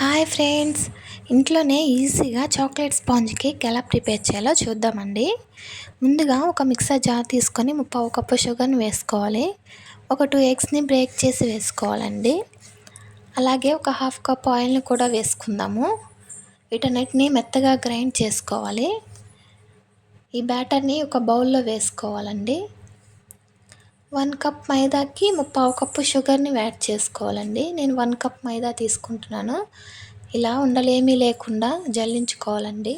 Hi friends, ఇంట్లోనే ఈజీగా chocolate sponge cake ఎలా ప్రిపేర్ చేయాలో చూద్దామండి. ముందుగా ఒక మిక్సర్ జార్ తీసుకొని ముప్పావు కప్పు షుగర్ని వేసుకోవాలి. ఒక 2 ఎగ్స్ని బ్రేక్ చేసి వేసుకోవాలండి. అలాగే ఒక హాఫ్ కప్ ఆయిల్ని కూడా వేసుకుందాము. వీటన్నిటిని మెత్తగా గ్రైండ్ చేసుకోవాలి. ఈ బ్యాటర్ని ఒక బౌల్లో వేసుకోవాలండి. 1 కప్ మైదాకి ముప్పావు కప్పు షుగర్ని యాడ్ చేసుకోవాలండి. నేను 1 కప్ మైదా తీసుకుంటున్నాను. ఇలా ఉండలేమీ లేకుండా జల్లించుకోవాలండి.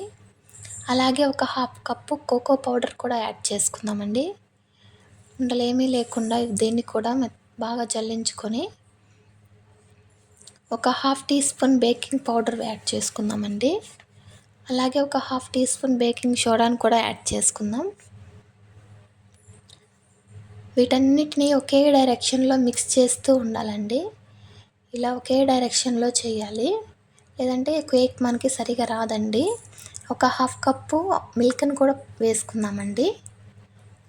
అలాగే ఒక హాఫ్ కప్పు కోకో పౌడర్ కూడా యాడ్ చేసుకుందామండి. ఉండలేమీ లేకుండా దీన్ని కూడా బాగా జల్లించుకొని ఒక half teaspoon baking powder add చేసుకుందామండి. అలాగే ఒక హాఫ్ టీ స్పూన్ బేకింగ్ సోడాని కూడా యాడ్ చేసుకుందాం. వీటన్నిటిని ఒకే డైరెక్షన్లో మిక్స్ చేస్తూ ఉండాలండి. ఇలా ఒకే డైరెక్షన్లో చేయాలి, లేదంటే కేక్ మనకి సరిగా రాదండి. ఒక హాఫ్ కప్పు మిల్క్ని కూడా వేసుకుందామండి.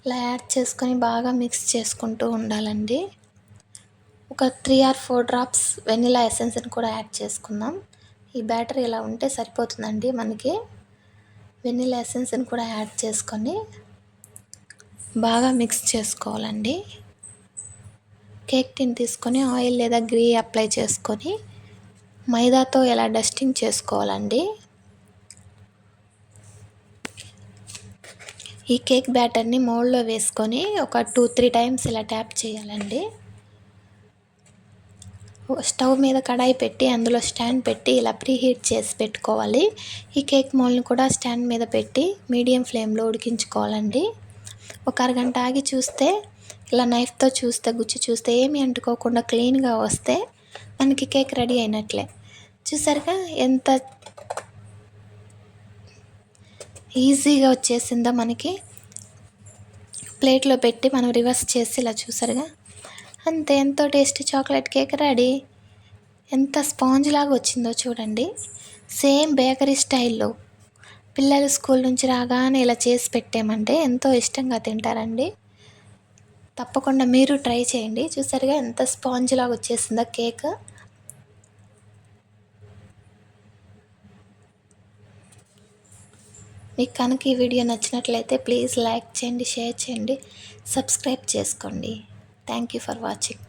ఇలా యాడ్ చేసుకొని బాగా మిక్స్ చేసుకుంటూ ఉండాలండి. ఒక 3 or 4 డ్రాప్స్ వెనిలా ఎసెన్స్ని కూడా యాడ్ చేసుకుందాం. ఈ బ్యాటర్ ఇలా ఉంటే సరిపోతుందండి మనకి. వెనిలా ఎసెన్స్ని కూడా యాడ్ చేసుకొని బాగా మిక్స్ చేసుకోవాలండి. కేక్ టిన్ తీసుకొని ఆయిల్ లేదా గీ అప్లై చేసుకొని మైదాతో ఇలా డస్టింగ్ చేసుకోవాలండి. ఈ కేక్ బ్యాటర్ని మౌల్డ్లో వేసుకొని ఒక 2-3 టైమ్స్ ఇలా ట్యాప్ చేయాలండి. స్టవ్ మీద కడాయి పెట్టి అందులో స్టాండ్ పెట్టి ఇలా ప్రీహీట్ చేసి పెట్టుకోవాలి. ఈ కేక్ మౌల్డ్ని కూడా స్టాండ్ మీద పెట్టి మీడియం ఫ్లేమ్లో ఉడికించుకోవాలండి. ఒక అరగంట ఆగి చూస్తే, ఇలా నైఫ్తో చూస్తే, గుచ్చి చూస్తే ఏమీ అంటుకోకుండా క్లీన్గా వస్తే మనకి కేక్ రెడీ అయినట్లే. చూసారుగా ఎంత ఈజీగా వచ్చేసిందో మనకి. ప్లేట్లో పెట్టి మనం రివర్స్ చేసి ఇలా చూసారుగా, అంతే, ఎంతో టేస్టీ చాక్లెట్ కేక్ రెడీ. ఎంత స్పాంజ్ లాగా వచ్చిందో చూడండి. సేమ్ బేకరీ స్టైల్లో పిల్లలు స్కూల్ నుంచి రాగానే ఇలా చేసి పెట్టామంటే ఎంతో ఇష్టంగా తింటారండి. తప్పకుండా మీరు ట్రై చేయండి. చూసారుగా ఎంత స్పాంజ్ లాగా వచ్చేసిందో కేక్. మీకు కనుక ఈ వీడియో నచ్చినట్లయితే ప్లీజ్ లైక్ చేయండి, షేర్ చేయండి, సబ్స్క్రైబ్ చేసుకోండి. Thank you for watching.